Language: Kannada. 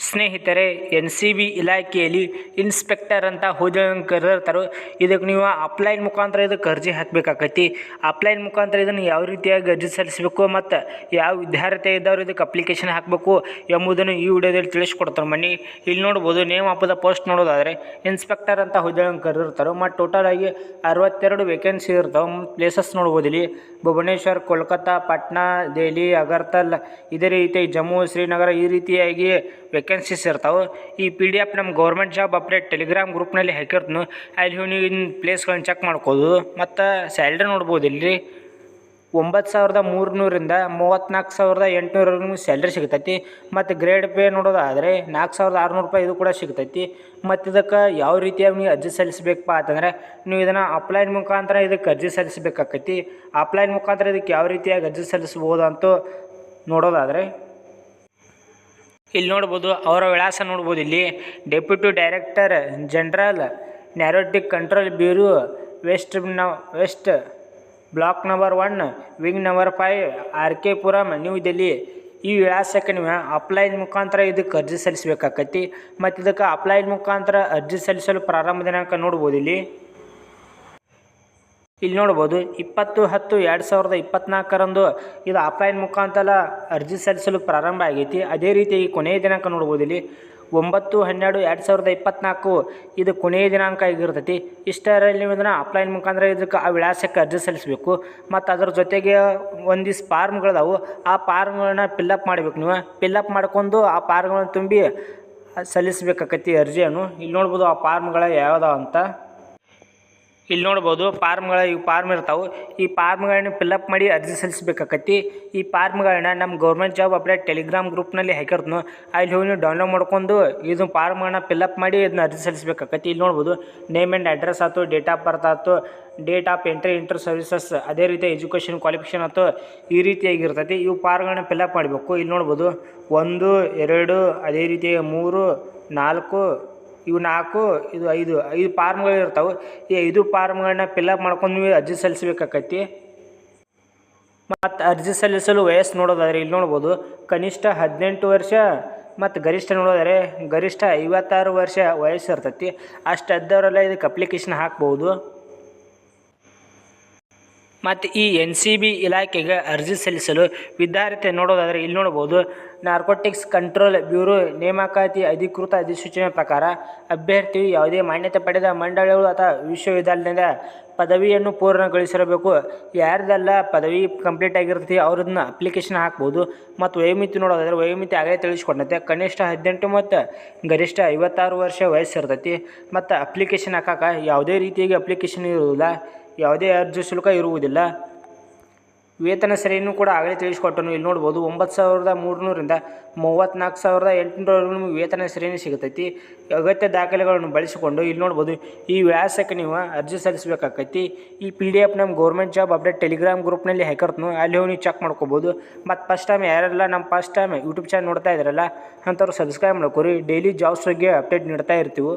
ಸ್ನೇಹಿತರೆ, NCB ಇಲಾಖೆಯಲ್ಲಿ ಇನ್ಸ್ಪೆಕ್ಟರ್ ಅಂತ ಹುದ್ದೆಗಳನ್ನು ಕರೆದಿರ್ತಾರೆ. ಇದಕ್ಕೆ ನೀವು ಅಪ್ಲೈನ್ ಮುಖಾಂತರ ಇದಕ್ಕೆ ಅರ್ಜಿ ಹಾಕಬೇಕಾಕೈತಿ. ಅಪ್ಲೈನ್ ಮುಖಾಂತರ ಇದನ್ನು ಯಾವ ರೀತಿಯಾಗಿ ಅರ್ಜಿ ಸಲ್ಲಿಸಬೇಕು ಮತ್ತು ಯಾವ ವಿದ್ಯಾರ್ಥಿ ಇದ್ದವರು ಇದಕ್ಕೆ ಅಪ್ಲಿಕೇಶನ್ ಹಾಕಬೇಕು ಎಂಬುದನ್ನು ಈ ವಿಡಿಯೋದಲ್ಲಿ ತಿಳಿಸ್ಕೊಡ್ತಾರೆ. ಬನ್ನಿ, ಇಲ್ಲಿ ನೋಡ್ಬೋದು. ನೇಮ್ ಆಫ್ ದ ಪೋಸ್ಟ್ ನೋಡೋದಾದರೆ ಇನ್ಸ್ಪೆಕ್ಟರ್ ಅಂತ ಹುದ್ದೆಗಳನ್ನು ಕರೆದಿರ್ತಾರೆ. ಮತ್ತು ಟೋಟಲ್ ಆಗಿ 62 ವೇಕೆನ್ಸಿ ಇರ್ತಾವೆ. ಪ್ಲೇಸಸ್ ನೋಡ್ಬೋದು. ಇಲ್ಲಿ ಭುವನೇಶ್ವರ್, ಕೋಲ್ಕತ್ತಾ, ಪಾಟ್ನಾ, ದೆಹಲಿ, ಅಗರ್ತಲ್, ಇದೇ ರೀತಿ ಜಮ್ಮು, ಶ್ರೀನಗರ ಈ ರೀತಿಯಾಗಿ ವೇಕೆನ್ಸೀಸ್ ಇರ್ತಾವೆ. ಈ PDF ನಮ್ಮ ಗೌರ್ಮೆಂಟ್ ಜಾಬ್ ಅಪ್ಡೇಟ್ ಟೆಲಿಗ್ರಾಮ್ ಗ್ರೂಪ್ನಲ್ಲಿ ಹಾಕಿರ್ತೀನಿ. ಅಲ್ಲಿ ನೀವು ಇನ್ನು ಪ್ಲೇಸ್ಗಳನ್ನ ಚೆಕ್ ಮಾಡ್ಕೋದು. ಮತ್ತು ಸ್ಯಾಲ್ರಿ ನೋಡ್ಬೋದು. ಇಲ್ಲಿ 9,300ರಿಂದ 34,800ವರೆಗೂ ಸ್ಯಾಲ್ರಿ ಸಿಗ್ತೈತಿ. ಮತ್ತು ಗ್ರೇಡ್ ಪೇ ನೋಡೋದಾದರೆ 4,600 ರೂಪಾಯಿ ಇದು ಕೂಡ ಸಿಗ್ತೈತಿ. ಮತ್ತು ಇದಕ್ಕೆ ಯಾವ ರೀತಿಯಾಗಿ ನೀವು ಅರ್ಜಿ ಸಲ್ಲಿಸಬೇಕಪ್ಪ ಅಂತಂದರೆ ನೀವು ಇದನ್ನು ಅಪ್ಲೈನ್ ಮುಖಾಂತರ ಇದಕ್ಕೆ ಅರ್ಜಿ ಸಲ್ಲಿಸಬೇಕಾಕೈತಿ. ಅಪ್ಲೈನ್ ಮುಖಾಂತರ ಇದಕ್ಕೆ ಯಾವ ರೀತಿಯಾಗಿ ಅರ್ಜಿ ಸಲ್ಲಿಸ್ಬೋದು ಅಂತ ನೋಡೋದಾದರೆ ಇಲ್ಲಿ ನೋಡ್ಬೋದು. ಅವರ ವಿಳಾಸ ನೋಡ್ಬೋದು. ಇಲ್ಲಿ deputy director general narcotic control bureau, west block number 1, wing number 5, RK Puram, new Delhi. ಈ ವಿಳಾಸಕ್ಕೆ ನೀವು ಅಪ್ಲೈನ್ ಮುಖಾಂತರ ಇದಕ್ಕೆ ಅರ್ಜಿ ಸಲ್ಲಿಸಬೇಕಾಕೈತಿ. ಮತ್ತು ಇದಕ್ಕೆ ಅಪ್ಲೈನ್ ಮುಖಾಂತರ ಅರ್ಜಿ ಸಲ್ಲಿಸಲು ಪ್ರಾರಂಭ ದಿನಾಂಕ ನೋಡ್ಬೋದು. ಇಲ್ಲಿ ನೋಡ್ಬೋದು 20/10/2024ರಂದು ಇದು ಅಪ್ಲೈನ್ ಮುಖಾಂತರ ಅರ್ಜಿ ಸಲ್ಲಿಸಲು ಪ್ರಾರಂಭ ಆಗೈತಿ. ಅದೇ ರೀತಿ ಈ ಕೊನೆಯ ದಿನಾಂಕ ನೋಡ್ಬೋದು. ಇಲ್ಲಿ 9/12/2024 ಇದು ಕೊನೆಯ ದಿನಾಂಕ ಆಗಿರ್ತೈತಿ. ಇಷ್ಟರಲ್ಲಿ ನೀವು ಇದನ್ನು ಅಪ್ಲೈನ್ ಮುಖಾಂತರ ಇದಕ್ಕೆ ಆ ವಿಳಾಸಕ್ಕೆ ಅರ್ಜಿ ಸಲ್ಲಿಸಬೇಕು. ಮತ್ತು ಅದರ ಜೊತೆಗೆ ಒಂದಿಷ್ಟು ಫಾರ್ಮ್ಗಳದಾವು. ಆ ಫಾರ್ಮ್ಗಳನ್ನ ಫಿಲ್ಲಪ್ ಮಾಡಬೇಕು. ನೀವು ಫಿಲ್ಲಪ್ ಮಾಡ್ಕೊಂಡು ಆ ಫಾರ್ಮ್ಗಳನ್ನ ತುಂಬಿ ಸಲ್ಲಿಸಬೇಕಾಕೈತಿ ಅರ್ಜಿಯನ್ನು. ಇಲ್ಲಿ ನೋಡ್ಬೋದು ಆ ಫಾರ್ಮ್ಗಳ ಯಾವ್ದಾವ ಅಂತ. ಇಲ್ಲಿ ನೋಡ್ಬೋದು ಇವು ಫಾರ್ಮ್ ಇರ್ತಾವೆ. ಈ ಫಾರ್ಮ್ಗಳನ್ನ ಫಿಲ್ಲಪ್ ಮಾಡಿ ಅರ್ಜಿ ಸಲ್ಲಿಸಬೇಕಾಕೈತಿ. ಈ ಫಾರ್ಮ್ಗಳನ್ನ ನಮ್ಮ ಗೌರ್ಮೆಂಟ್ ಜಾಬ್ ಅಪ್ಡೇಟ್ ಟೆಲಿಗ್ರಾಮ್ ಗ್ರೂಪ್ನಲ್ಲಿ ಹಾಕಿರ್ತೀನಿ. ಅಲ್ಲಿ ಹೋಗಿ ನೀವು ಡೌನ್ಲೋಡ್ ಮಾಡ್ಕೊಂಡು ಇದು ಫಾರ್ಮ್ಗಳನ್ನ ಫಿಲ್ಲಪ್ ಮಾಡಿ ಇದನ್ನ ಅರ್ಜಿ ಸಲ್ಲಿಸಬೇಕಾಕೈತಿ. ಇಲ್ಲಿ ನೋಡ್ಬೋದು ನೇಮ್ ಆ್ಯಂಡ್ ಅಡ್ರೆಸ್ ಆಯ್ತು, ಡೇಟ್ ಆಫ್ ಬರ್ತ್ ಆಯ್ತು, date of entry inter services, ಅದೇ ರೀತಿ ಎಜುಕೇಷನ್ ಕ್ವಾಲಿಫಿಕೇಷನ್ ಆಯ್ತು, ಈ ರೀತಿಯಾಗಿರ್ತೈತಿ. ಇವು ಫಾರ್ಮ್ಗಳನ್ನ ಫಿಲ್ಲಪ್ ಮಾಡಬೇಕು. ಇಲ್ಲಿ ನೋಡ್ಬೋದು 1, 2, ಅದೇ ರೀತಿ 3, 4, ಇವು 4, ಇದು 5 ಫಾರ್ಮ್ಗಳು ಇರ್ತಾವೆ. ಈ 5 ಫಾರ್ಮ್ಗಳನ್ನ ಫಿಲ್ಲಪ್ ಮಾಡ್ಕೊಂಡು ನೀವು ಅರ್ಜಿ ಸಲ್ಲಿಸಬೇಕಾಕೈತಿ. ಮತ್ತು ಅರ್ಜಿ ಸಲ್ಲಿಸಲು ವಯಸ್ಸು ನೋಡೋದಾದರೆ ಇಲ್ಲಿ ನೋಡ್ಬೋದು ಕನಿಷ್ಠ 18 ವರ್ಷ ಮತ್ತು ಗರಿಷ್ಠ ನೋಡೋದಾದರೆ ಗರಿಷ್ಠ 56 ವರ್ಷ ವಯಸ್ಸು ಇರ್ತೈತಿ. ಅಷ್ಟಿದ್ದವರೆಲ್ಲ ಇದಕ್ಕೆ ಅಪ್ಲಿಕೇಶನ್ ಹಾಕ್ಬೋದು. ಮತ್ತು ಈ NCB ಇಲಾಖೆಗೆ ಅರ್ಜಿ ಸಲ್ಲಿಸಲು ವಿದ್ಯಾರ್ಥಿ ನೋಡೋದಾದರೆ ಇಲ್ಲಿ ನೋಡ್ಬೋದು ನಾರ್ಕೋಟಿಕ್ಸ್ ಕಂಟ್ರೋಲ್ ಬ್ಯೂರೋ ನೇಮಕಾತಿ ಅಧಿಕೃತ ಅಧಿಸೂಚನೆ ಪ್ರಕಾರ ಅಭ್ಯರ್ಥಿಯು ಯಾವುದೇ ಮಾನ್ಯತೆ ಪಡೆದ ಮಂಡಳಿಗಳು ಅಥವಾ ವಿಶ್ವವಿದ್ಯಾಲಯದಿಂದ ಪದವಿಯನ್ನು ಪೂರ್ಣಗೊಳಿಸಿರಬೇಕು. ಯಾರ್ದೆಲ್ಲ ಪದವಿ ಕಂಪ್ಲೀಟ್ ಆಗಿರ್ತೈತಿ ಅವ್ರನ್ನ ಅಪ್ಲಿಕೇಶನ್ ಹಾಕ್ಬೋದು. ಮತ್ತು ವಯೋಮಿತಿ ನೋಡೋದಾದರೆ ವಯೋಮಿತಿ ಆಗಲೇ ತಿಳಿಸ್ಕೊಡತ್ತೆ. ಕನಿಷ್ಠ 18 ಮತ್ತು ಗರಿಷ್ಠ 56 ವರ್ಷ ವಯಸ್ಸು ಇರ್ತೈತಿ. ಮತ್ತು ಅಪ್ಲಿಕೇಶನ್ ಹಾಕಕ್ಕೆ ಯಾವುದೇ ರೀತಿಯಾಗಿ ಅಪ್ಲಿಕೇಶನ್ ಇರುವುದಿಲ್ಲ, ಯಾವುದೇ ಅರ್ಜಿ ಶುಲ್ಕ ಇರುವುದಿಲ್ಲ. ವೇತನ ಶ್ರೇಣಿಯೂ ಕೂಡ ಆಗಲೇ ತಿಳಿಸ್ಕೊಟ್ಟನು. ಇಲ್ಲಿ ನೋಡ್ಬೋದು 9,300ರಿಂದ 34,800ವರೆಗೂ ವೇತನ ಶ್ರೇಣಿ ಸಿಗುತ್ತೈತಿ. ಅಗತ್ಯ ದಾಖಲೆಗಳನ್ನು ಬಳಸಿಕೊಂಡು ಇಲ್ಲಿ ನೋಡ್ಬೋದು ಈ ವಿಳಾಸಕ್ಕೆ ನೀವು ಅರ್ಜಿ ಸಲ್ಲಿಸಬೇಕಾಕೈತಿ. ಈ PDF ನಮ್ಮ ಗೌರ್ಮೆಂಟ್ ಜಾಬ್ ಅಪ್ಡೇಟ್ ಟೆಲಿಗ್ರಾಮ್ ಗ್ರೂಪ್ನಲ್ಲಿ ಹಾಕಿರ್ತೀನಿ. ಅಲ್ಲಿ ಹೋಗಿ ನೀವು ಚೆಕ್ ಮಾಡ್ಕೋಬೋದು. ಮತ್ತು ಫಸ್ಟ್ ಟೈಮ್ ಯಾರೆಲ್ಲ ನಮ್ಮ ಫಸ್ಟ್ ಟೈಮ್ ಯೂಟ್ಯೂಬ್ ಚಾನಲ್ ನೋಡ್ತಾ ಇದ್ದಾರಲ್ಲ ಅಂಥವ್ರು ಸಬ್ಸ್ಕ್ರೈಬ್ ಮಾಡ್ಕೊರಿ. ಡೈಲಿ ಜಾಬ್ಸ್ ಬಗ್ಗೆ ಅಪ್ಡೇಟ್ ನೀಡ್ತಾ ಇರ್ತೀವಿ.